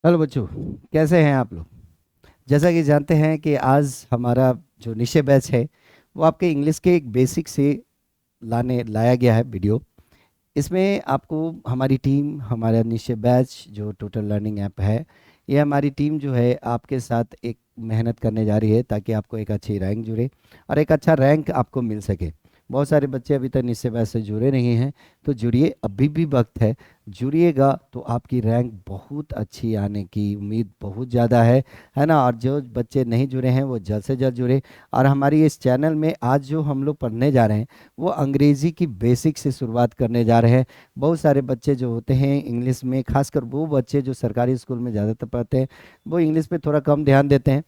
Hello बच्चों, कैसे हैं आप लोग। जैसा कि जानते हैं कि आज हमारा जो निश्चय बैच है वो आपके इंग्लिश के एक बेसिक से लाने लाया गया है वीडियो। इसमें आपको हमारी टीम, हमारा निश्चय बैच जो टोटल लर्निंग ऐप है, ये हमारी टीम जो है आपके साथ एक मेहनत करने जा रही है ताकि आपको एक अच्छी रैंक जुड़े और एक अच्छा रैंक आपको मिल सके। बहुत सारे बच्चे अभी तक निश्चय बैच से जुड़े नहीं हैं, तो जुड़िए, अभी भी वक्त है। जुड़िएगा तो आपकी रैंक बहुत अच्छी आने की उम्मीद बहुत ज़्यादा है ना। और जो बच्चे नहीं जुड़े हैं वो जल्द से जल्द जुड़े। और हमारी इस चैनल में आज जो हम लोग पढ़ने जा रहे हैं वो अंग्रेज़ी की बेसिक से शुरुआत करने जा रहे हैं। बहुत सारे बच्चे जो होते हैं इंग्लिश में, खासकर वो बच्चे जो सरकारी स्कूल में ज़्यादातर पढ़ते हैं, वो इंग्लिश पे थोड़ा कम ध्यान देते हैं।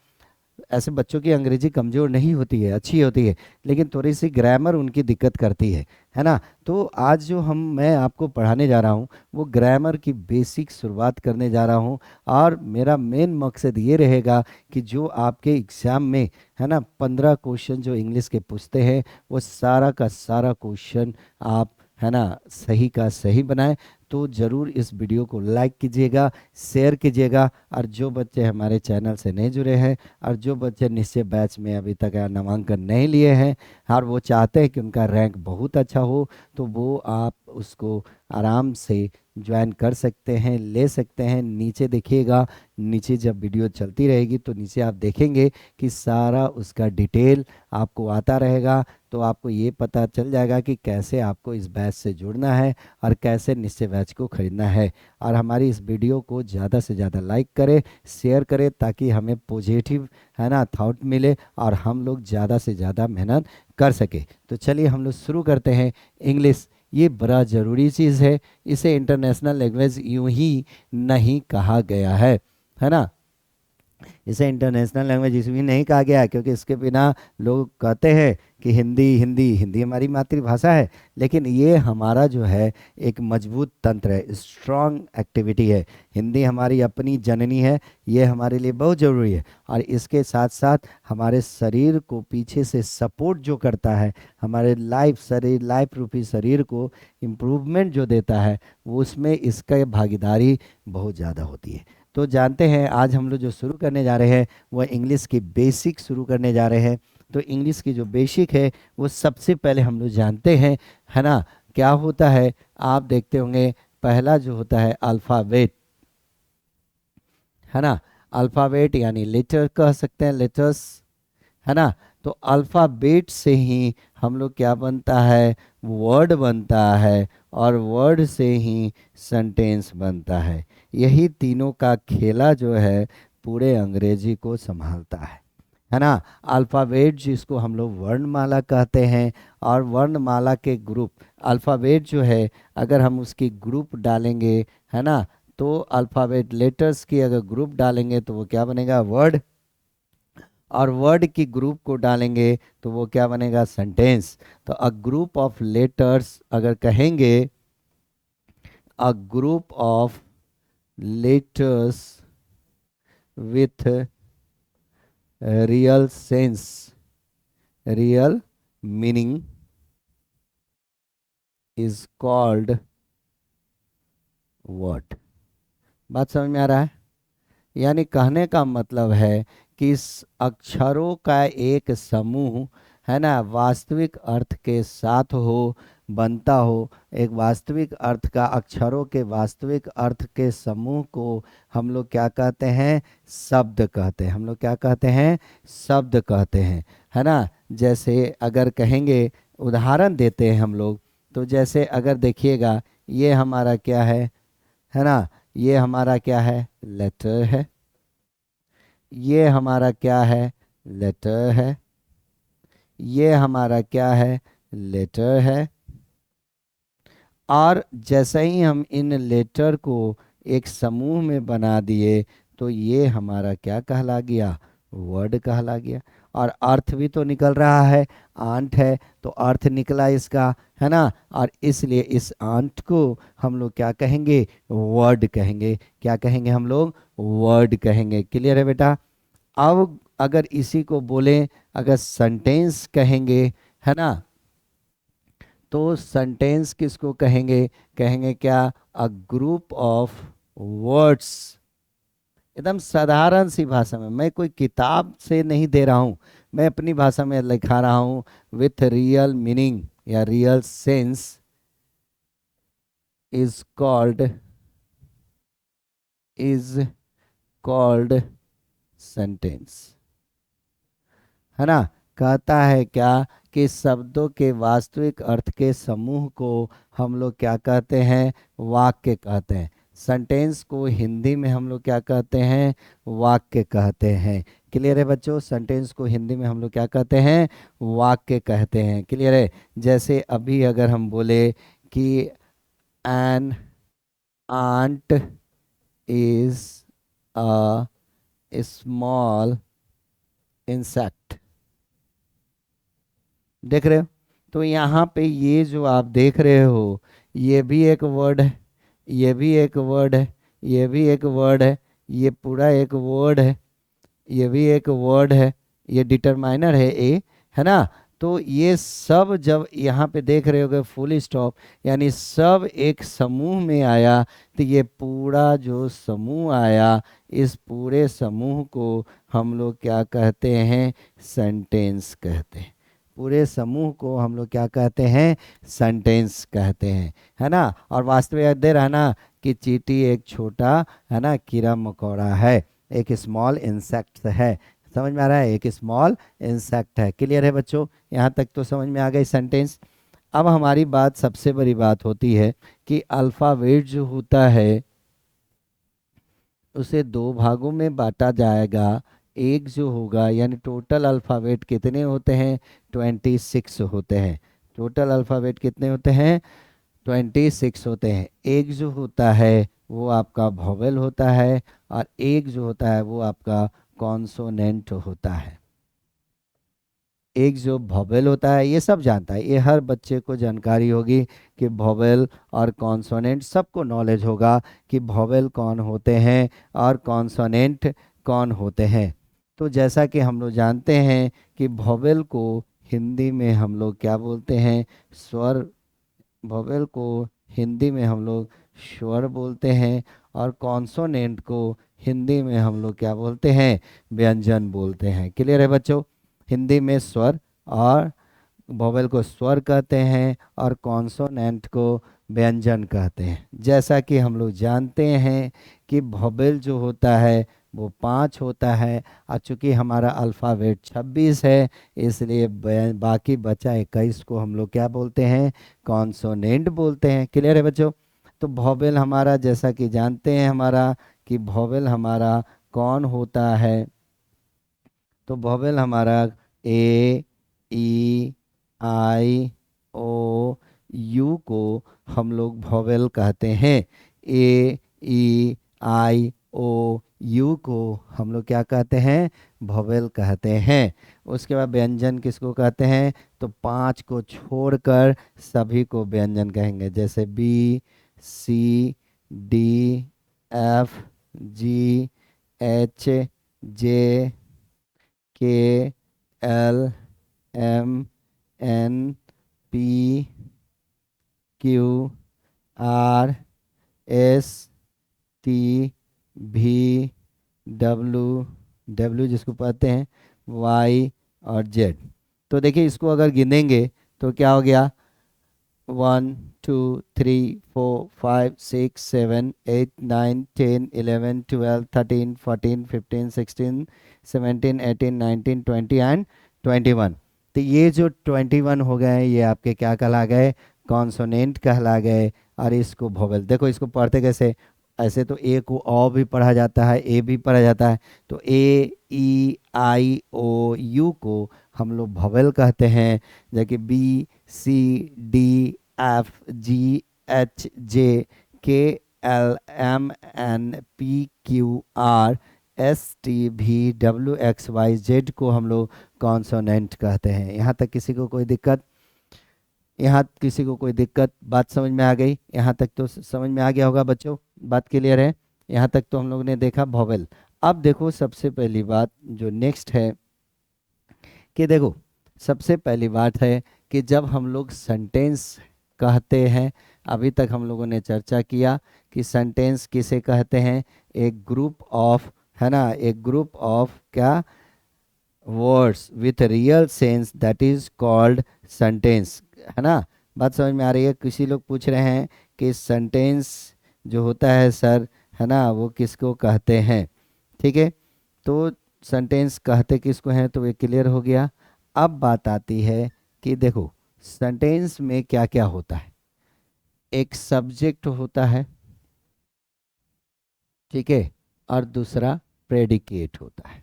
ऐसे बच्चों की अंग्रेजी कमज़ोर नहीं होती है, अच्छी होती है, लेकिन थोड़ी सी ग्रामर उनकी दिक्कत करती है ना। तो आज जो मैं आपको पढ़ाने जा रहा हूँ वो ग्रामर की बेसिक शुरुआत करने जा रहा हूँ। और मेरा मेन मकसद ये रहेगा कि जो आपके एग्ज़ाम में, है ना, 15 क्वेश्चन जो इंग्लिश के पूछते हैं वो सारा का सारा क्वेश्चन आप, है ना, सही का सही बनाएं। तो ज़रूर इस वीडियो को लाइक कीजिएगा, शेयर कीजिएगा। और जो बच्चे हमारे चैनल से नहीं जुड़े हैं और जो बच्चे निश्चय बैच में अभी तक नामांकन नहीं लिए हैं और वो चाहते हैं कि उनका रैंक बहुत अच्छा हो, तो वो आप उसको आराम से ज्वाइन कर सकते हैं, ले सकते हैं। नीचे देखिएगा, नीचे जब वीडियो चलती रहेगी तो नीचे आप देखेंगे कि सारा उसका डिटेल आपको आता रहेगा। तो आपको ये पता चल जाएगा कि कैसे आपको इस बैच से जुड़ना है और कैसे निश्चय बैच को खरीदना है। और हमारी इस वीडियो को ज़्यादा से ज़्यादा लाइक करें, शेयर करें, ताकि हमें पॉजिटिव, है ना, थॉट मिले और हम लोग ज़्यादा से ज़्यादा मेहनत कर सके। तो चलिए हम लोग शुरू करते हैं। इंग्लिश ये बड़ा ज़रूरी चीज़ है, इसे इंटरनेशनल लैंग्वेज यूं ही नहीं कहा गया है ना। इसे इंटरनेशनल लैंग्वेज इसलिए नहीं कहा गया है क्योंकि इसके बिना लोग कहते हैं कि हिंदी हिंदी हिंदी हमारी मातृभाषा है, लेकिन ये हमारा जो है एक मजबूत तंत्र है, स्ट्रॉन्ग एक्टिविटी है। हिंदी हमारी अपनी जननी है, ये हमारे लिए बहुत ज़रूरी है। और इसके साथ साथ हमारे शरीर को पीछे से सपोर्ट जो करता है, हमारे लाइफ रूपी शरीर को इम्प्रूवमेंट जो देता है, वो उसमें इसका भागीदारी बहुत ज़्यादा होती है। तो जानते हैं आज हम लोग जो शुरू करने जा रहे हैं वह इंग्लिश की बेसिक शुरू करने जा रहे हैं। तो इंग्लिश की जो बेसिक है वो सबसे पहले हम लोग जानते हैं, है ना, क्या होता है। आप देखते होंगे पहला जो होता है अल्फ़ाबेट, है ना। अल्फ़ाबेट यानी लेटर कह सकते हैं, लेटर्स, है ना। तो अल्फ़ाबेट से ही हम लोग क्या बनता है, वर्ड बनता है। और वर्ड से ही सेंटेंस बनता है। यही तीनों का खेला जो है पूरे अंग्रेजी को संभालता है ना। अल्फ़ाबेट जिसको हम लोग वर्णमाला कहते हैं, और वर्णमाला के ग्रुप, अल्फ़ाबेट जो है अगर हम उसकी ग्रुप डालेंगे, है ना, तो अल्फ़ाबेट लेटर्स की अगर ग्रुप डालेंगे तो वो क्या बनेगा, वर्ड। और वर्ड की ग्रुप को डालेंगे तो वो क्या बनेगा, सेंटेंस। तो अ ग्रुप ऑफ लेटर्स अगर कहेंगे, a group of letters with real sense, real meaning is called word. बात समझ में आ रहा है। यानी कहने का मतलब है कि इस अक्षरों का एक समूह, है ना, वास्तविक अर्थ के साथ हो, बनता हो। एक वास्तविक अर्थ का, अक्षरों के वास्तविक अर्थ के समूह को हम लोग क्या कहते हैं, शब्द कहते हैं। हम लोग क्या कहते हैं, शब्द कहते हैं, है ना। जैसे अगर कहेंगे, उदाहरण देते हैं हम लोग, तो जैसे अगर देखिएगा, ये हमारा क्या है ना, ये हमारा क्या है, लेटर है। ये हमारा क्या है, लेटर है। ये हमारा क्या है, लेटर है। और जैसे ही हम इन लेटर को एक समूह में बना दिए तो ये हमारा क्या कहला गया, वर्ड कहला गया। और अर्थ भी तो निकल रहा है, आंट है तो अर्थ निकला इसका, है ना। और इसलिए इस आंट को हम लोग क्या कहेंगे, वर्ड कहेंगे। क्या कहेंगे हम लोग, वर्ड कहेंगे। क्लियर है बेटा। अब अगर इसी को बोलें, अगर सेंटेंस कहेंगे, है ना, तो सेंटेंस किसको कहेंगे, कहेंगे क्या, अ ग्रुप ऑफ वर्ड्स, एकदम साधारण सी भाषा में, मैं कोई किताब से नहीं दे रहा हूँ, मैं अपनी भाषा में लिखा रहा हूँ, विथ रियल मीनिंग या real sense is called, is called sentence. है ना। कहता है क्या कि शब्दों के वास्तविक अर्थ के समूह को हम लोग क्या कहते हैं, वाक्य कहते हैं। सेंटेंस को हिंदी में हम लोग क्या कहते हैं, वाक्य कहते हैं। क्लियर है बच्चों, सेंटेंस को हिंदी में हम लोग क्या कहते हैं, वाक्य कहते हैं। क्लियर है। जैसे अभी अगर हम बोले कि an ant is a small insect, देख रहे हो। तो यहाँ पे ये जो आप देख रहे हो, ये भी एक वर्ड है, ये भी एक वर्ड है, ये भी एक वर्ड है, ये पूरा एक वर्ड है, ये भी एक वर्ड है, ये डिटरमाइनर है ए, है ना। तो ये सब जब यहाँ पे देख रहे होगे फुल स्टॉप, यानी सब एक समूह में आया, तो ये पूरा जो समूह आया, इस पूरे समूह को हम लोग क्या कहते हैं, सेंटेंस कहते हैं। पूरे समूह को हम लोग क्या कहते हैं, सेंटेंस कहते हैं। है ना। और वास्तविक दे रहा ना कि चींटी एक छोटा, है ना, कीड़ा मकोड़ा है, एक स्मॉल इंसेक्ट है। समझ में आ रहा है, एक स्मॉल इंसेक्ट है। क्लियर है बच्चों, यहाँ तक तो समझ में आ गई सेंटेंस। अब हमारी बात, सबसे बड़ी बात होती है कि अल्फ़ाबेट जो होता है उसे दो भागों में बांटा जाएगा। एक जो होगा, यानी टोटल अल्फ़ाबेट कितने होते हैं, 26 होते हैं। टोटल अल्फ़ाबेट कितने होते हैं, 26 होते हैं। एक जो होता है वो आपका वोवेल होता है, और एक जो होता है वो आपका कॉन्सोनेंट होता है। एक जो वोवेल होता है, ये सब जानता है, ये हर बच्चे को जानकारी होगी कि वोवेल और कॉन्सोनेंट, सबको नॉलेज होगा कि वोवेल कौन होते हैं और कॉन्सोनेंट कौन होते हैं। तो जैसा कि हम लोग जानते हैं कि वोवेल को हिंदी में हम लोग क्या बोलते हैं, स्वर। वोवेल को हिंदी में हम लोग स्वर बोलते हैं, और कॉन्सोनेंट को हिंदी में हम लोग क्या बोलते हैं, व्यंजन बोलते हैं। क्लियर है बच्चों। हिंदी में स्वर और वोवेल को स्वर कहते हैं, और कॉन्सोनेंट को व्यंजन कहते हैं। जैसा कि हम लोग जानते हैं कि वोवेल जो होता है वो 5 होता है, और चूंकि हमारा अल्फ़ाबेट 26 है, इसलिए बाकी बचा 21 को हम लोग क्या बोलते हैं, कॉन्सोनेंट बोलते हैं। क्लियर है बच्चों। तो वोवेल हमारा, जैसा कि जानते हैं हमारा, कि वोवेल हमारा कौन होता है, तो वोवेल हमारा ए, ई, आई, ओ, यू को हम लोग वोवेल कहते हैं। ए, ई, आई, ओ, यू को हम लोग क्या कहते हैं, वोवेल कहते हैं। उसके बाद व्यंजन किसको कहते हैं, तो 5 को छोड़कर सभी को व्यंजन कहेंगे। जैसे B, C, D, F, G, H, J, K, L, M, N, P, Q, R, S, T, V, W, W जिसको पढ़ते हैं, वाई और जेड। तो देखिए, इसको अगर गिनेंगे तो क्या हो गया, 1 2 3 4 5 6 7 8 9 10 11 12 13 14 15 16 17 18 19 एंड 21। तो ये जो 21 हो गए हैं, ये आपके क्या कहला गए, कॉन्सोनेंट कहला गए। और इसको वोवेल, देखो इसको पढ़ते कैसे, ऐसे तो ए को ओ भी पढ़ा जाता है, ए भी पढ़ा जाता है, तो ए, ई, आई, ओ, यू को हम लोग वोवेल कहते हैं। जबकि B, C, D, F, G, H, J, K, L, M, N, P, Q, R, S, T, V, W, X, Y, Z को हम लोग कॉन्सोनेंट कहते हैं। यहाँ तक किसी को कोई दिक्कत, यहाँ किसी को कोई दिक्कत, बात समझ में आ गई, यहाँ तक तो समझ में आ गया होगा बच्चों, बात क्लियर है। यहाँ तक तो हम लोग ने देखा वोवेल। अब देखो सबसे पहली बात जो नेक्स्ट है, कि देखो सबसे पहली बात है कि जब हम लोग सेंटेंस कहते हैं, अभी तक हम लोगों ने चर्चा किया कि सेंटेंस किसे कहते हैं, एक ग्रुप ऑफ है ना, एक ग्रुप ऑफ क्या words with real sense that is called sentence, है ना। बात समझ में आ रही है। किसी लोग पूछ रहे हैं कि सेंटेंस जो होता है सर, है ना, वो किसको कहते हैं। ठीक है, तो सेंटेंस कहते किसको हैं, तो ये क्लियर हो गया। अब बात आती है कि देखो सेंटेंस में क्या क्या होता है। एक सब्जेक्ट होता है, ठीक है, और दूसरा प्रेडिकेट होता है।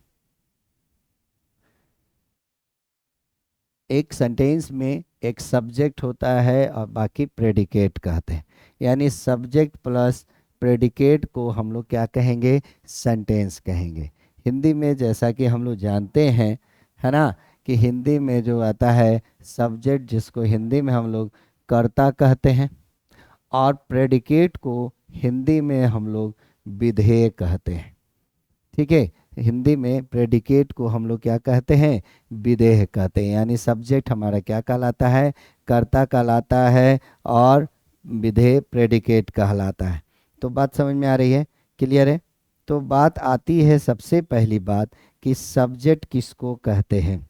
एक सेंटेंस में एक सब्जेक्ट होता है और बाकी प्रेडिकेट कहते हैं। यानी सब्जेक्ट प्लस प्रेडिकेट को हम लोग क्या कहेंगे, सेंटेंस कहेंगे। हिंदी में जैसा कि हम लोग जानते हैं, है ना, कि हिंदी में जो आता है सब्जेक्ट, जिसको हिंदी में हम लोग कर्ता कहते हैं, और प्रेडिकेट को हिंदी में हम लोग विधेय कहते हैं। ठीक है, हिंदी में प्रेडिकेट को हम लोग क्या कहते हैं, विधेय कहते हैं। यानी सब्जेक्ट हमारा क्या कहलाता है, कर्ता कहलाता है, और विधेय प्रेडिकेट कहलाता है। तो बात समझ में आ रही है, क्लियर है। तो बात आती है सबसे पहली बात कि सब्जेक्ट किसको कहते हैं।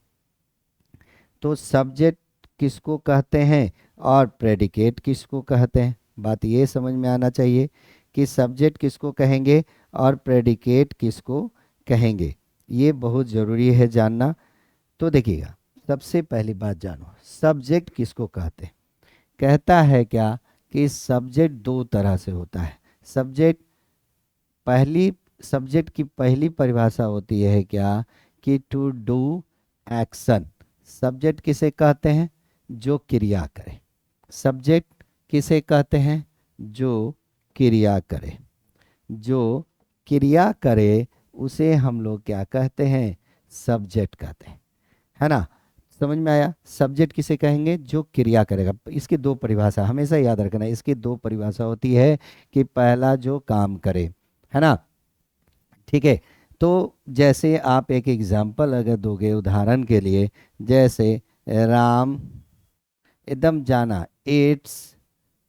तो सब्जेक्ट किसको कहते हैं और प्रेडिकेट किसको कहते हैं, बात ये समझ में आना चाहिए कि सब्जेक्ट किसको कहेंगे और प्रेडिकेट किसको कहेंगे। ये बहुत ज़रूरी है जानना। तो देखिएगा, सबसे पहली बात जानो सब्जेक्ट किसको कहते हैं। कहता है क्या कि सब्जेक्ट दो तरह से होता है। सब्जेक्ट पहली सब्जेक्ट की पहली परिभाषा होती है क्या, कि टू डू एक्शन। सब्जेक्ट किसे कहते हैं, जो क्रिया करे। सब्जेक्ट किसे कहते हैं, जो क्रिया करे। जो क्रिया करे उसे हम लोग क्या कहते हैं, सब्जेक्ट कहते हैं, है ना। समझ में आया। सब्जेक्ट किसे कहेंगे, जो क्रिया करेगा। इसकी दो परिभाषा हमेशा याद रखना, इसकी दो परिभाषा होती है कि पहला जो काम करे, है ना। ठीक है, तो जैसे आप एक एग्जाम्पल अगर दोगे उदाहरण के लिए, जैसे राम एकदम जाना एट्स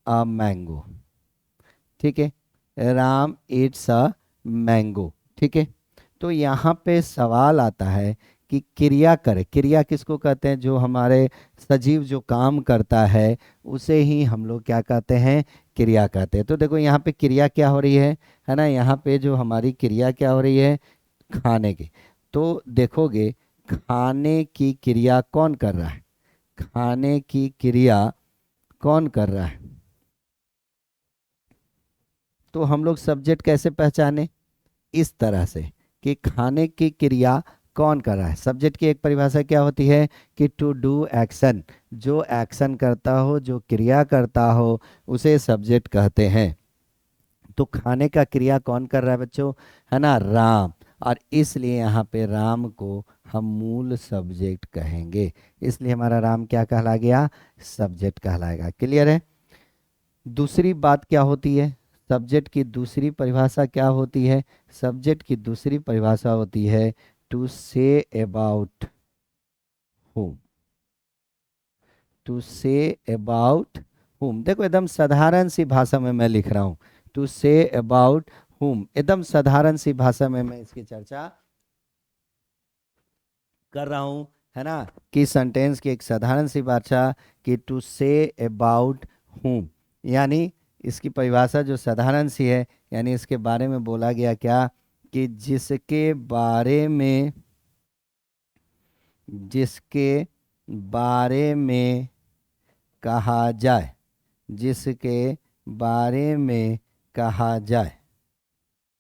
अ मैंगो। ठीक है, राम एट्स अ मैंगो। ठीक है, तो यहाँ पे सवाल आता है कि क्रिया करे। क्रिया किसको कहते हैं, जो हमारे सजीव जो काम करता है उसे ही हम लोग क्या कहते हैं, क्रिया कहते हैं। तो देखो यहाँ पे क्रिया क्या हो रही है ना, यहाँ पे जो हमारी क्रिया क्या हो रही है, खाने की। तो देखोगे खाने की क्रिया कौन कर रहा है, खाने की क्रिया कौन कर रहा है। तो हम लोग सब्जेक्ट कैसे पहचाने, इस तरह से कि खाने की क्रिया कौन कर रहा है। सब्जेक्ट की एक परिभाषा क्या होती है कि टू डू एक्शन। जो एक्शन करता हो, जो क्रिया करता हो, उसे सब्जेक्ट कहते हैं। तो खाने का क्रिया कौन कर रहा है बच्चों, है ना, राम। और इसलिए यहाँ पे राम को हम मूल सब्जेक्ट कहेंगे। इसलिए हमारा राम क्या कहला गया, सब्जेक्ट कहलाएगा। क्लियर है। दूसरी बात क्या होती है, सब्जेक्ट की दूसरी परिभाषा क्या होती है। सब्जेक्ट की दूसरी परिभाषा होती है टू से अबाउट हुम। टू से अबाउट हुम, देखो एकदम साधारण सी भाषा में मैं लिख रहा हूँ। टू से अबाउट हुम, एकदम साधारण सी भाषा में मैं इसकी चर्चा कर रहा हूँ, है ना। कि सेंटेंस की एक साधारण सी भाषा कि टू से अबाउट हुम, यानी इसकी परिभाषा जो साधारण सी है, यानी इसके बारे में बोला गया क्या, कि जिसके बारे में, जिसके बारे में कहा जाए, जिसके बारे में कहा जाए,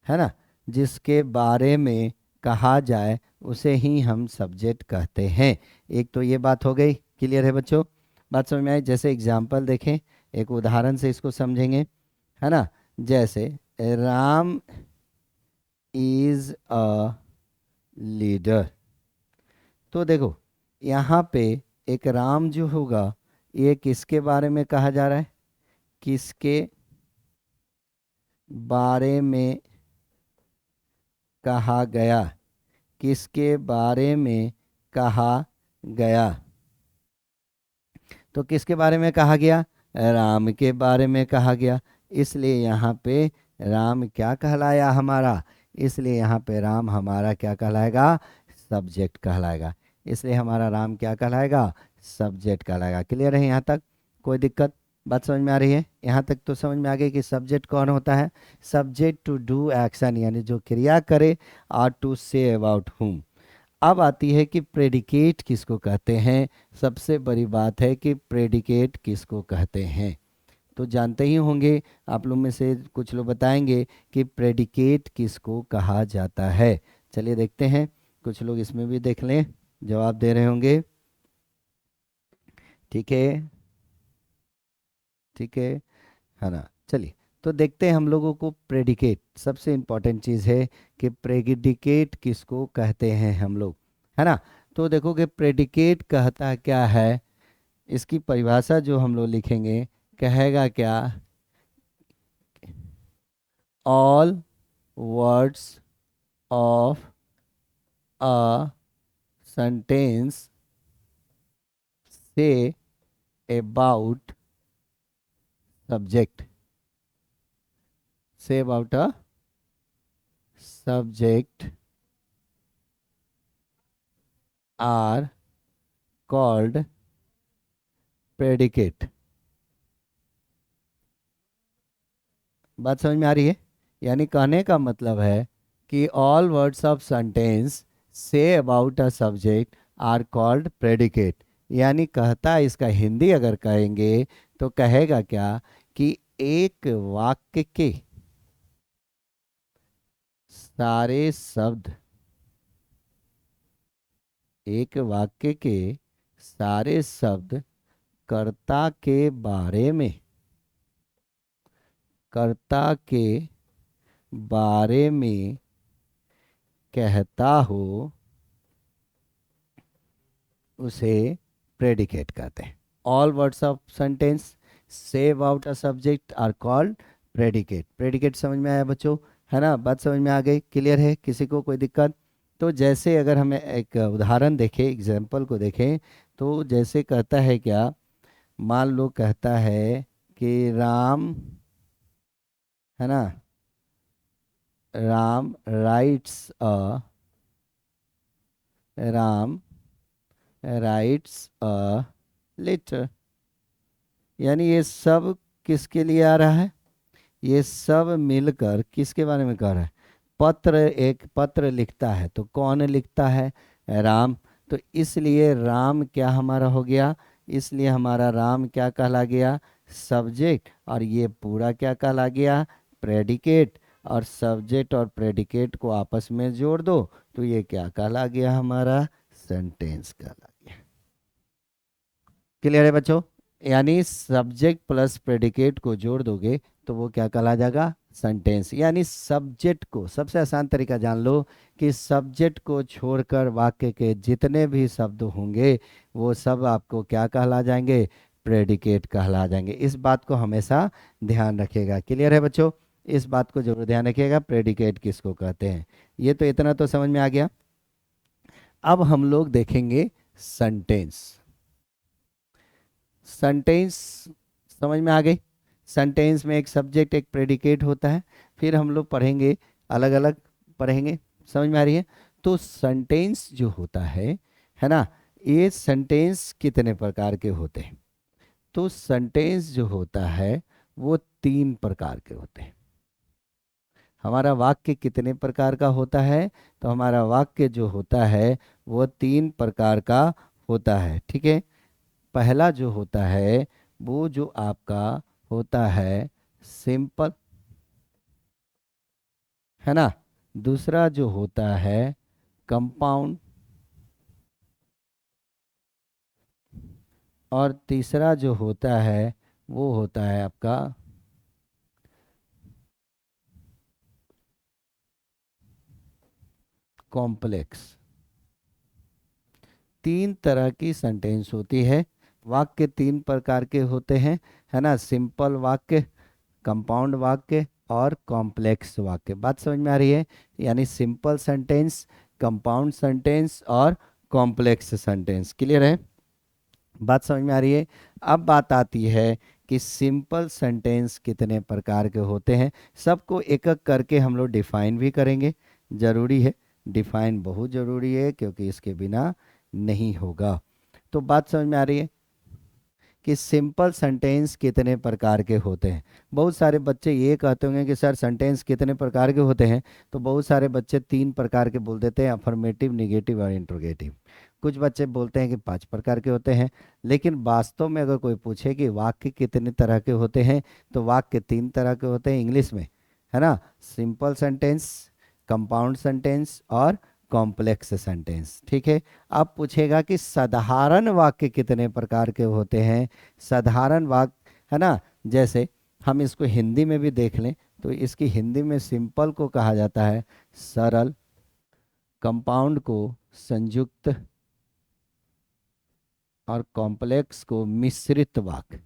है ना, जिसके बारे में कहा जाए उसे ही हम सब्जेक्ट कहते हैं। एक तो ये बात हो गई, क्लियर है बच्चों। बात समझ में आई। जैसे एग्जाम्पल देखें, एक उदाहरण से इसको समझेंगे, है ना। जैसे राम इज अ लीडर। तो देखो यहाँ पे एक राम जो होगा, ये किसके बारे में कहा जा रहा है, किसके बारे में कहा गया, किसके बारे में कहा गया। तो किसके बारे में कहा गया, राम के बारे में कहा गया। इसलिए यहाँ पे राम क्या कहलाया हमारा, इसलिए यहाँ पे राम हमारा क्या कहलाएगा, सब्जेक्ट कहलाएगा। इसलिए हमारा राम क्या कहलाएगा, सब्जेक्ट कहलाएगा। क्लियर है यहाँ तक, कोई दिक्कत, बात समझ में आ रही है? यहाँ तक तो समझ में आ गई कि सब्जेक्ट कौन होता है, सब्जेक्ट टू डू एक्शन, यानी जो क्रिया करे, और टू से अबाउट हुम। अब आती है कि प्रेडिकेट किसको कहते हैं। सबसे बड़ी बात है कि प्रेडिकेट किसको कहते हैं, तो जानते ही होंगे आप लोग में से कुछ लोग बताएंगे कि प्रेडिकेट किसको कहा जाता है। चलिए देखते हैं, कुछ लोग इसमें भी देख लें, जवाब दे रहे होंगे। ठीक है, ठीक है ना। चलिए तो देखते हैं हम लोगों को प्रेडिकेट, सबसे इम्पोर्टेंट चीज़ है कि प्रेडिकेट किसको कहते हैं हम लोग, है ना। तो देखोगे प्रेडिकेट कहता क्या है, इसकी परिभाषा जो हम लोग लिखेंगे, कहेगा क्या, all words of a sentence say about subject, say about a subject are called predicate. बात समझ में आ रही है? यानी कहने का मतलब है कि all words of sentence say about a subject are called predicate. यानी कहता इसका हिंदी अगर कहेंगे तो कहेगा क्या कि एक वाक्य के सारे शब्द, एक वाक्य के सारे शब्द कर्ता के बारे में, कर्ता के बारे में कहता हो, उसे प्रेडिकेट कहते हैं। All words of sentence say about a subject are called predicate. Predicate समझ में आया बच्चों, है ना, बात समझ में आ गई, क्लियर है, किसी को कोई दिक्कत? तो जैसे अगर हमें एक उदाहरण देखें, एग्जाम्पल को देखें, तो जैसे कहता है क्या, मान लो कहता है कि राम, है ना, Ram writes a, Ram writes a letter. यानी ये सब किसके लिए आ रहा है, ये सब मिलकर किसके बारे में कह रहा है, पत्र, एक पत्र लिखता है, तो कौन लिखता है, राम। तो इसलिए राम क्या हमारा हो गया, इसलिए हमारा राम क्या कहला गया, सब्जेक्ट, और ये पूरा क्या कहला गया, प्रेडिकेट। और सब्जेक्ट और प्रेडिकेट को आपस में जोड़ दो तो ये क्या कहला गया, हमारा सेंटेंस कहला गया। क्लियर है बच्चों? यानी सब्जेक्ट प्लस प्रेडिकेट को जोड़ दोगे तो वो क्या कहला जाएगा, सेंटेंस। यानी सब्जेक्ट को, सबसे आसान तरीका जान लो कि सब्जेक्ट को छोड़कर वाक्य के जितने भी शब्द होंगे वो सब आपको क्या कहला जाएंगे, प्रेडिकेट कहला जाएंगे। इस बात को हमेशा ध्यान रखिएगा। क्लियर है बच्चों? इस बात को जरूर ध्यान रखिएगा, प्रेडिकेट किसको कहते हैं। ये तो इतना तो समझ में आ गया। अब हम लोग देखेंगे सेंटेंस। सेंटेंस समझ में आ गई? सेंटेंस में एक सब्जेक्ट एक प्रेडिकेट होता है, फिर हम लोग पढ़ेंगे, अलग अलग पढ़ेंगे, समझ में आ रही है? तो सेंटेंस जो होता है ना, ये सेंटेंस कितने प्रकार के होते हैं? तो सेंटेंस जो होता है वो 3 प्रकार के होते हैं। हमारा वाक्य कितने प्रकार का होता है? तो हमारा वाक्य जो होता है वो 3 प्रकार का होता है, ठीक है। पहला जो होता है वो जो आपका होता है सिंपल, है ना। दूसरा जो होता है कंपाउंड, और तीसरा जो होता है वो होता है आपका कॉम्प्लेक्स। 3 तरह की सेंटेंस होती है। वाक्य 3 प्रकार के होते हैं, है ना, सिंपल वाक्य, कंपाउंड वाक्य और कॉम्प्लेक्स वाक्य। बात समझ में आ रही है? यानी सिंपल सेंटेंस, कंपाउंड सेंटेंस और कॉम्प्लेक्स सेंटेंस। क्लियर है? बात समझ में आ रही है? अब बात आती है कि सिंपल सेंटेंस कितने प्रकार के होते हैं। सबको एक एक करके हम लोग डिफाइन भी करेंगे, ज़रूरी है, डिफाइन बहुत ज़रूरी है क्योंकि इसके बिना नहीं होगा। तो बात समझ में आ रही है कि सिंपल सेंटेंस कितने प्रकार के होते हैं। बहुत सारे बच्चे ये कहते होंगे कि सर सेंटेंस कितने प्रकार के होते हैं, तो बहुत सारे बच्चे 3 प्रकार के बोल देते हैं, अफर्मेटिव, निगेटिव और इंट्रोगेटिव। कुछ बच्चे बोलते हैं कि 5 प्रकार के होते हैं। लेकिन वास्तव में अगर कोई पूछे कि वाक्य कितने तरह के होते हैं, तो वाक्य 3 तरह के होते हैं इंग्लिश में, है ना। सिंपल सेंटेंस, कंपाउंड सेंटेंस और कॉम्प्लेक्स सेंटेंस। ठीक है। अब पूछेगा कि साधारण वाक्य कितने प्रकार के होते हैं। साधारण वाक्य, है ना, जैसे हम इसको हिंदी में भी देख लें तो इसकी हिंदी में सिंपल को कहा जाता है सरल, कंपाउंड को संयुक्त और कॉम्प्लेक्स को मिश्रित वाक्य।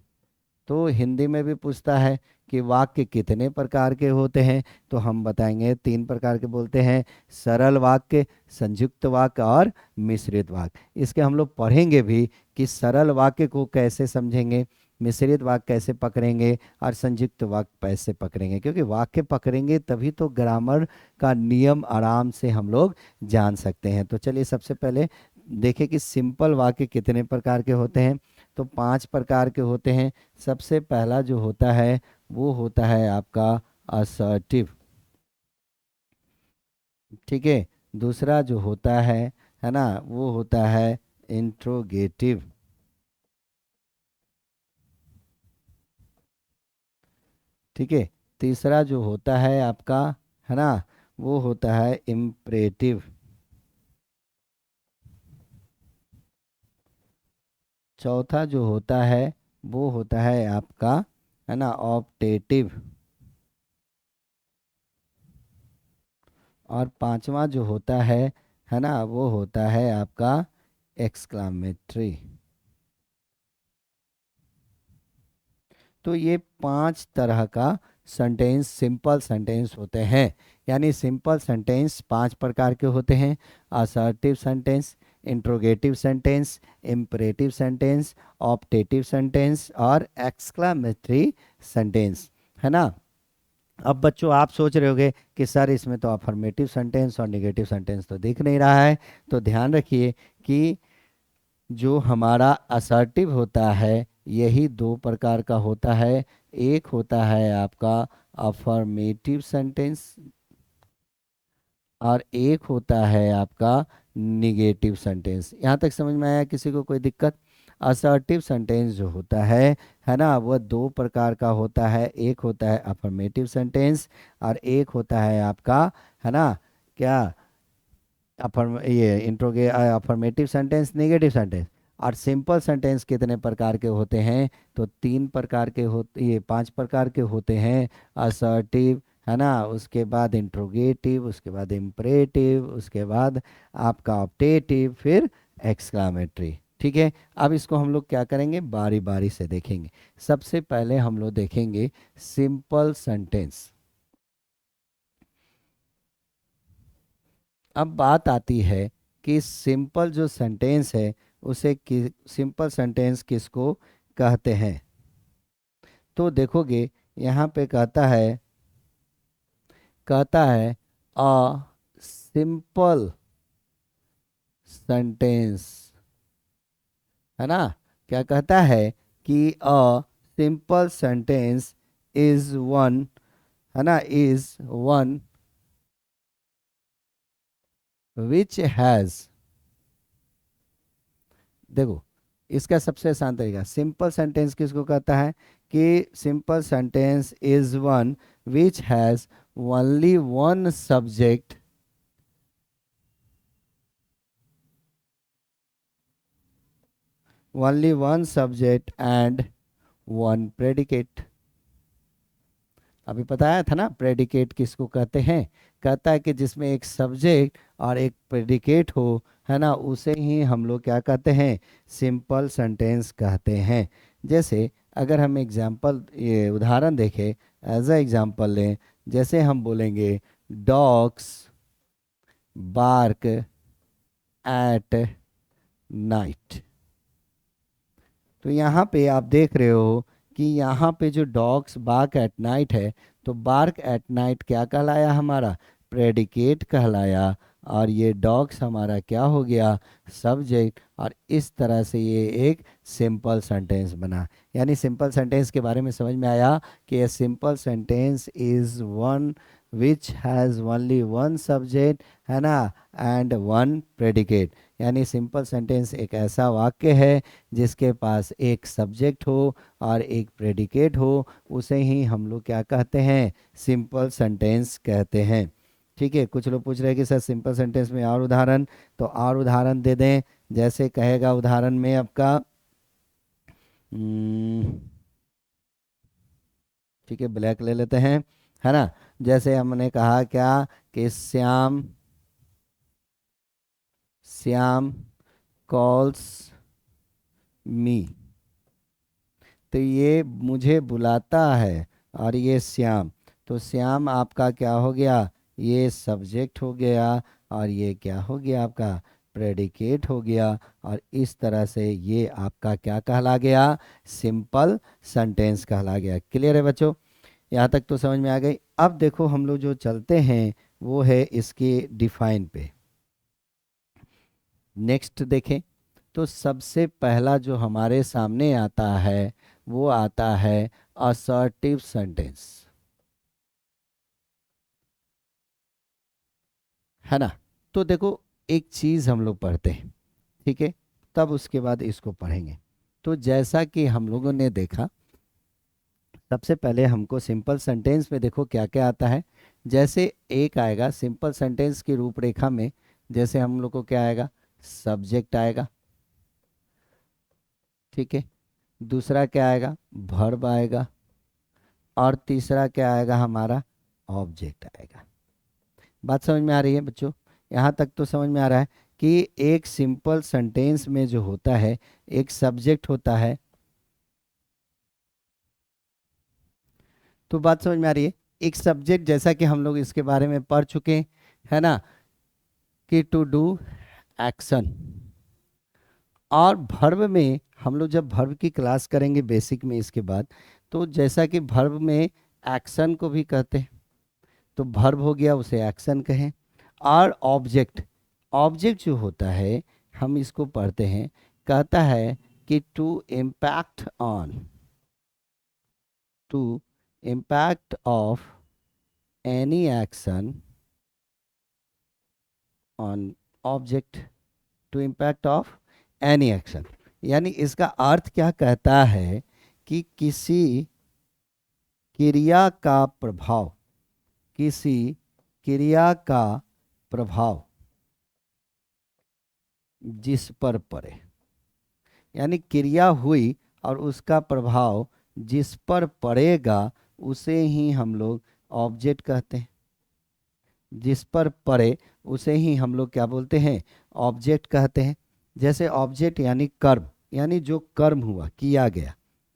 तो हिंदी में भी पूछता है कि वाक्य कितने प्रकार के होते हैं, तो हम बताएंगे 3 प्रकार के बोलते हैं, सरल वाक्य, संयुक्त वाक्य और मिश्रित वाक्य। इसके हम लोग पढ़ेंगे भी कि सरल वाक्य को कैसे समझेंगे, मिश्रित वाक्य कैसे पकड़ेंगे और संयुक्त वाक्य कैसे पकड़ेंगे, क्योंकि वाक्य पकड़ेंगे तभी तो ग्रामर का नियम आराम से हम लोग जान सकते हैं। तो चलिए सबसे पहले देखें कि सिंपल वाक्य कितने प्रकार के होते हैं। तो 5 प्रकार के होते हैं। सबसे पहला जो होता है वो होता है आपका असर्टिव। ठीक है। दूसरा जो होता है ना, वो होता है इंट्रोगेटिव। ठीक है। तीसरा जो होता है आपका, है ना, वो होता है इम्परेटिव। चौथा जो होता है वो होता है आपका, है ना, ऑप्टेटिव। और पांचवा जो होता है ना, वो होता है आपका एक्सक्लामेटरी। तो ये 5 तरह का सेंटेंस सिंपल सेंटेंस होते हैं। यानी सिंपल सेंटेंस 5 प्रकार के होते हैं। Assertive sentence, interrogative sentence, imperative sentence, optative sentence और एक्सक्लामेटरी सेंटेंस, है ना। अब बच्चों आप सोच रहे होंगे कि सर इसमें तो अफर्मेटिव सेंटेंस और नेगेटिव सेंटेंस तो दिख नहीं रहा है। तो ध्यान रखिए कि जो हमारा असर्टिव होता है यही 2 प्रकार का होता है। एक होता है आपका अफर्मेटिव सेंटेंस और एक होता है आपका निगेटिव सेंटेंस। यहाँ तक समझ में आया किसी को कोई दिक्कत? असर्टिव सेंटेंस जो होता है ना, वह 2 प्रकार का होता है। एक होता है अफर्मेटिव सेंटेंस और एक होता है आपका, है ना, क्या, ये इंट्रोगे अफर्मेटिव सेंटेंस, नेगेटिव सेंटेंस। और सिंपल सेंटेंस कितने प्रकार के होते हैं? तो 3 प्रकार के होते, ये 5 प्रकार के होते हैं। असर्टिव, है ना, उसके बाद इंट्रोगेटिव, उसके बाद इम्परेटिव, उसके बाद आपका ऑप्टेटिव, फिर एक्सक्लामेटरी। ठीक है। अब इसको हम लोग क्या करेंगे, बारी बारी से देखेंगे। सबसे पहले हम लोग देखेंगे सिंपल सेंटेंस। अब बात आती है कि सिंपल जो सेंटेंस है उसे सिंपल सेंटेंस किसको कहते हैं। तो देखोगे यहाँ पे कहता है अ सिंपल सेंटेंस, है ना। क्या कहता है कि a simple sentence is one, है ना, इज वन विच हैज, देखो इसका सबसे आसान तरीका, सिंपल सेंटेंस किसको कहता है कि simple sentence is one which has only one subject, only one subject and one predicate. अभी बताया था ना प्रेडिकेट किसको कहते हैं। कहता है कि जिसमें एक सब्जेक्ट और एक प्रेडिकेट हो, है ना, उसे ही हम लोग क्या कहते हैं, सिंपल सेंटेंस कहते हैं। जैसे अगर हम एग्जाम्पल, ये उदाहरण देखें, एज अ एग्जाम्पल लें, जैसे हम बोलेंगे डॉग्स बार्क एट नाइट। तो यहाँ पे आप देख रहे हो कि यहाँ पे जो डॉग्स बार्क एट नाइट है, तो बार्क एट नाइट क्या कहलाया हमारा, प्रेडिकेट कहलाया, और ये डॉग्स हमारा क्या हो गया, सब्जेक्ट। और इस तरह से ये एक सिंपल सेंटेंस बना। यानी सिंपल सेंटेंस के बारे में समझ में आया कि a simple sentence is one which has only one subject, है ना, एंड वन प्रेडिकेट। यानी सिंपल सेंटेंस एक ऐसा वाक्य है जिसके पास एक सब्जेक्ट हो और एक प्रेडिकेट हो, उसे ही हम लोग क्या कहते हैं, सिंपल सेंटेंस कहते हैं। ठीक है, कुछ लोग पूछ रहे हैं कि सर सिंपल सेंटेंस में और उदाहरण, तो और उदाहरण दे दें। जैसे कहेगा उदाहरण में आपका ठीक है, ब्लैक ले लेते हैं, है ना। जैसे हमने कहा क्या कि श्याम श्याम कॉल्स मी, तो ये मुझे बुलाता है, और ये श्याम, तो श्याम आपका क्या हो गया, ये सब्जेक्ट हो गया, और ये क्या हो गया आपका प्रेडिकेट हो गया। और इस तरह से ये आपका क्या कहला गया, सिंपल सेंटेंस कहला गया। क्लियर है बच्चों, यहाँ तक तो समझ में आ गई। अब देखो हम लोग जो चलते हैं वो है इसके डिफाइन पे। नेक्स्ट देखें तो सबसे पहला जो हमारे सामने आता है वो आता है असर्टिव सेंटेंस, है ना। तो देखो एक चीज़ हम लोग पढ़ते हैं, ठीक है, तब उसके बाद इसको पढ़ेंगे। तो जैसा कि हम लोगों ने देखा, सबसे पहले हमको सिंपल सेंटेंस में देखो क्या क्या आता है। जैसे एक आएगा सिंपल सेंटेंस की रूपरेखा में, जैसे हम लोग को क्या आएगा, सब्जेक्ट आएगा, ठीक है, दूसरा क्या आएगा, वर्ब आएगा, और तीसरा क्या आएगा हमारा, ऑब्जेक्ट आएगा। बात समझ में आ रही है बच्चों, यहाँ तक तो समझ में आ रहा है कि एक सिंपल सेंटेंस में जो होता है एक सब्जेक्ट होता है। तो बात समझ में आ रही है, एक सब्जेक्ट, जैसा कि हम लोग इसके बारे में पढ़ चुके हैं, है ना, कि टू डू एक्शन। और भर्ब में हम लोग जब भर्ब की क्लास करेंगे बेसिक में इसके बाद, तो जैसा कि भर्ब में एक्शन को भी कहते हैं, तो भर्ब हो गया उसे एक्शन कहें। और ऑब्जेक्ट, ऑब्जेक्ट जो होता है हम इसको पढ़ते हैं, कहता है कि to impact of any action on object, to impact of any action. यानी इसका अर्थ क्या कहता है कि किसी क्रिया का प्रभाव, किसी क्रिया का प्रभाव जिस पर पड़े, यानी क्रिया हुई और उसका प्रभाव जिस पर पड़ेगा उसे ही हम लोग ऑब्जेक्ट कहते हैं। जिस पर पड़े उसे ही हम लोग क्या बोलते हैं, ऑब्जेक्ट कहते हैं। जैसे ऑब्जेक्ट यानी कर्म, यानी जो कर्म हुआ किया गया,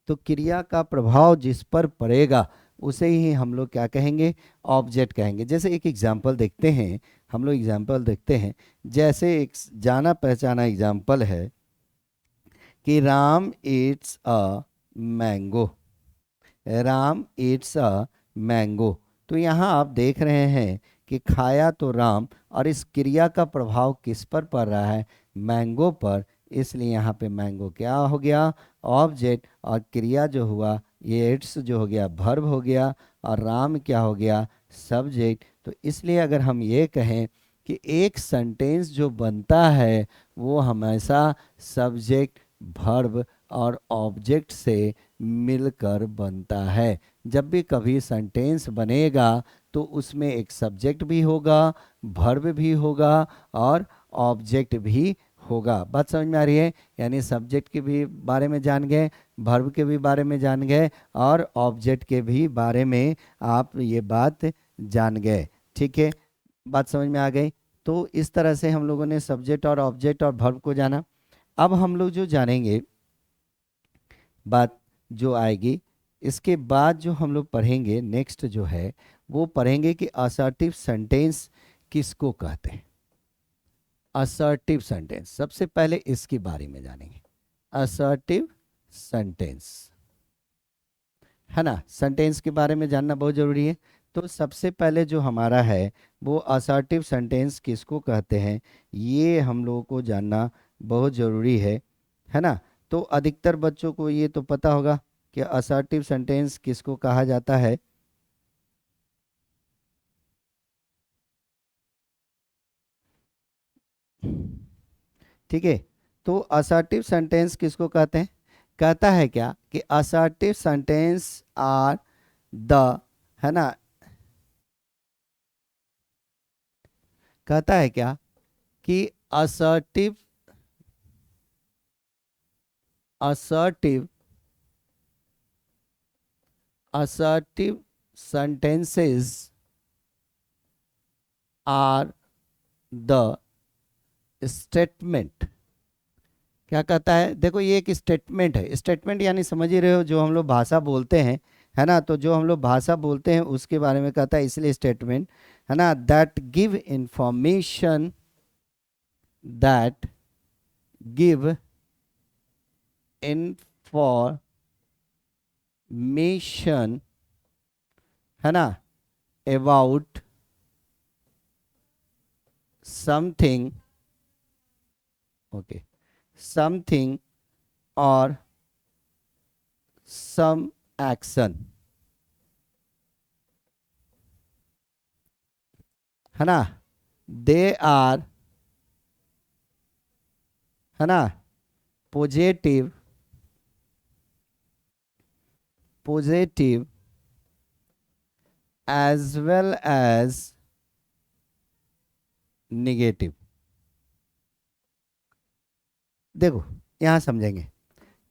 तो क्रिया का प्रभाव जिस पर पड़ेगा उसे ही हम लोग क्या कहेंगे, ऑब्जेक्ट कहेंगे। जैसे एक एग्जाम्पल देखते हैं, हम लोग एग्जाम्पल देखते हैं। जैसे एक जाना पहचाना एग्जाम्पल है कि Ram Yeats a mango, Ram Yeats a mango. तो यहाँ आप देख रहे हैं कि खाया तो राम, और इस क्रिया का प्रभाव किस पर पड़ रहा है, मैंगो पर, इसलिए यहाँ पे मैंगो क्या हो गया, ऑब्जेक्ट। और क्रिया जो हुआ ये इट्स जो हो गया वर्ब हो गया, और राम क्या हो गया, सब्जेक्ट। तो इसलिए अगर हम ये कहें कि एक सेंटेंस जो बनता है वो हमेशा सब्जेक्ट, वर्ब और ऑब्जेक्ट से मिलकर बनता है। जब भी कभी सेंटेंस बनेगा तो उसमें एक सब्जेक्ट भी होगा, वर्ब भी होगा, और ऑब्जेक्ट भी होगा। बात समझ में आ रही है, यानी सब्जेक्ट के भी बारे में जान गए, वर्ब के भी बारे में जान गए, और ऑब्जेक्ट के भी बारे में आप ये बात जान गए। ठीक है, बात समझ में आ गई। तो इस तरह से हम लोगों ने सब्जेक्ट और ऑब्जेक्ट और वर्ब को जाना। अब हम लोग जो जानेंगे बात जो आएगी, इसके बाद जो हम लोग पढ़ेंगे नेक्स्ट जो है वो पढ़ेंगे कि असर्टिव सेंटेंस किसको कहते हैं। असर्टिव सेंटेंस, सबसे पहले इसके बारे में जानेंगे, असर्टिव सेंटेंस। है ना, सेंटेंस के बारे में जानना बहुत ज़रूरी है। तो सबसे पहले जो हमारा है वो असर्टिव सेंटेंस किसको कहते हैं, ये हम लोगों को जानना बहुत ज़रूरी है ना। तो अधिकतर बच्चों को ये तो पता होगा कि असर्टिव सेंटेंस किसको कहा जाता है। ठीक है, तो असर्टिव सेंटेंस किसको कहते हैं, कहता है क्या कि असर्टिव सेंटेंस आर द, है ना, कहता है क्या कि assertive assertive assertive sentences are the statement। क्या कहता है, देखो ये एक स्टेटमेंट है। स्टेटमेंट यानी समझ ही रहे हो, जो हम लोग भाषा बोलते हैं, है ना, तो जो हम लोग भाषा बोलते हैं उसके बारे में कहता है, इसलिए स्टेटमेंट, है ना, that give information, that give information, है ना, अबाउट समथिंग, ओके, समथिंग और सम एक्शन, है ना, दे आर, है ना, positive, positive as well as negative. देखो यहां समझेंगे,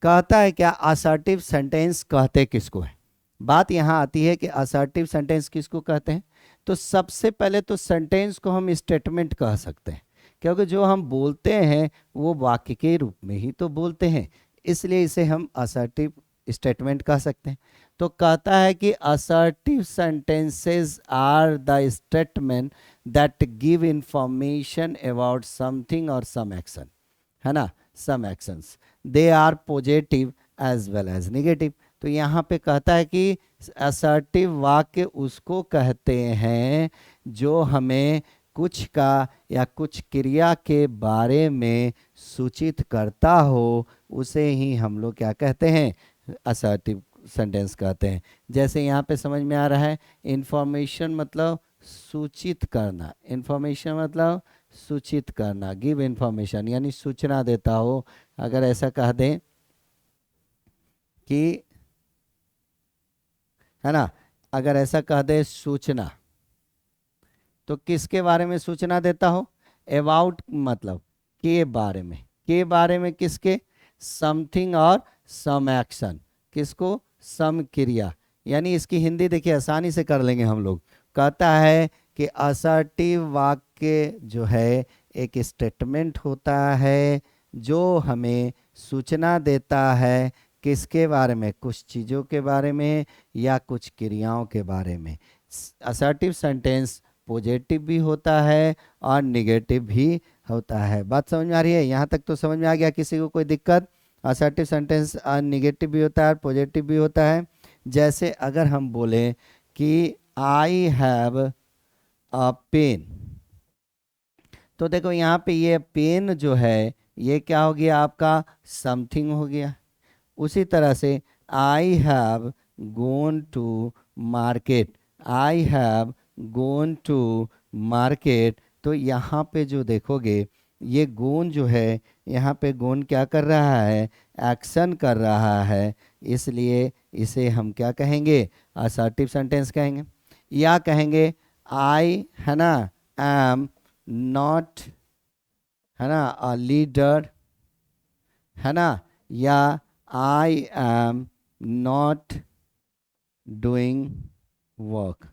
कहता है क्या, असर्टिव सेंटेंस कहते किसको है। बात यहां आती है कि असर्टिव सेंटेंस किसको कहते हैं। तो सबसे पहले तो सेंटेंस को हम स्टेटमेंट कह सकते हैं, क्योंकि जो हम बोलते हैं वो वाक्य के रूप में ही तो बोलते हैं, इसलिए इसे हम असर्टिव स्टेटमेंट कह सकते हैं। तो कहता है कि assertive sentences are the statement that give information about something और सम एक्शन, है ना, some actions, they are positive as well as negative. तो यहाँ पे कहता है कि असर्टिव वाक्य उसको कहते हैं जो हमें कुछ का या कुछ क्रिया के बारे में सूचित करता हो, उसे ही हम लोग क्या कहते हैं, असर्टिव सेंटेंस कहते हैं। जैसे यहाँ पे समझ में आ रहा है, इंफॉर्मेशन मतलब सूचित करना, इंफॉर्मेशन मतलब सूचित करना, गिव इंफॉर्मेशन यानी सूचना देता हो। अगर ऐसा कह दें कि, है ना, अगर ऐसा कह दे सूचना, तो किसके बारे में सूचना देता हो, अबाउट मतलब के बारे में, के बारे में किसके, समथिंग और सम एक्शन, किसको, सम क्रिया। यानी इसकी हिंदी देखिए आसानी से कर लेंगे हम लोग। कहता है कि असर्टिव वाक्य जो है एक स्टेटमेंट होता है जो हमें सूचना देता है किसके बारे में, कुछ चीज़ों के बारे में या कुछ क्रियाओं के बारे में। असर्टिव सेंटेंस पॉजिटिव भी होता है और निगेटिव भी होता है। बात समझ में आ रही है, यहाँ तक तो समझ में आ गया, किसी को कोई दिक्कत। असर्टिव सेंटेंस निगेटिव भी होता है और पॉजिटिव भी होता है। जैसे अगर हम बोलें कि आई हैव अ पेन, तो देखो यहाँ पे ये पेन जो है ये क्या हो गया, आपका समथिंग हो गया। उसी तरह से I have gone to market, I have gone to market, तो यहाँ पे जो देखोगे ये गोन जो है, यहाँ पे गोन क्या कर रहा है, एक्शन कर रहा है, इसलिए इसे हम क्या कहेंगे, असर्टिव सेंटेंस कहेंगे। या कहेंगे आई, है ना, एम नॉट, है ना, अ लीडर, है ना, या I am not doing work.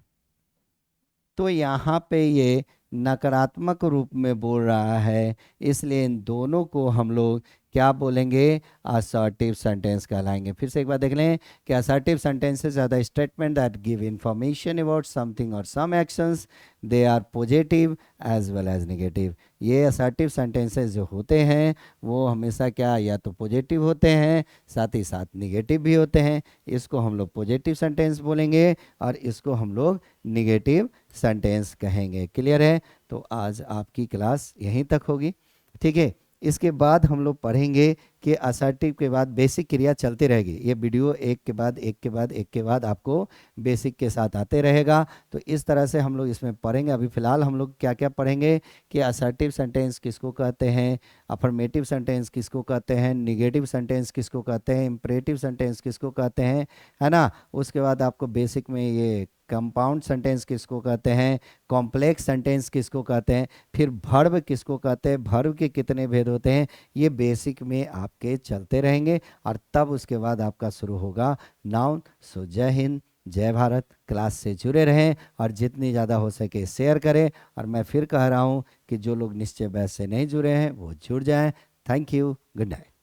तो यहाँ पे ये नकारात्मक रूप में बोल रहा है, इसलिए इन दोनों को हम लोग क्या बोलेंगे? असर्टिव सेंटेंस कहलाएंगे। फिर से एक बार देख लें कि assertive sentences are the statement that give information about something और some actions, they are positive as well as negative. ये असर्टिव सेंटेंसेस जो होते हैं वो हमेशा क्या, या तो पॉजिटिव होते हैं साथ ही साथ नेगेटिव भी होते हैं। इसको हम लोग पॉजिटिव सेंटेंस बोलेंगे और इसको हम लोग निगेटिव सेंटेंस कहेंगे। क्लियर है? तो आज आपकी क्लास यहीं तक होगी, ठीक है। इसके बाद हम लोग पढ़ेंगे कि असर्टिव के बाद बेसिक क्रिया चलती रहेगी। ये वीडियो एक के बाद एक के बाद एक के बाद आपको बेसिक के साथ आते रहेगा। तो इस तरह से हम लोग इसमें पढ़ेंगे। अभी फ़िलहाल हम लोग क्या क्या पढ़ेंगे कि असर्टिव सेंटेंस किसको कहते हैं, अफर्मेटिव सेंटेंस किसको कहते हैं, निगेटिव सेंटेंस किसको कहते हैं, इम्परेटिव सेंटेंस किसको कहते हैं, है ना। उसके बाद आपको बेसिक में ये कंपाउंड सेंटेंस किसको कहते हैं, कॉम्प्लेक्स सेंटेंस किसको कहते हैं, फिर वर्ब किसको कहते हैं, वर्ब के कितने भेद होते हैं, ये बेसिक में आपके चलते रहेंगे। और तब उसके बाद आपका शुरू होगा नाउन। सो जय हिंद, जय भारत। क्लास से जुड़े रहें और जितनी ज़्यादा हो सके शेयर करें। और मैं फिर कह रहा हूँ कि जो लोग निश्चय बैच से नहीं जुड़े हैं वो जुड़ जाएं। Thank you, good night.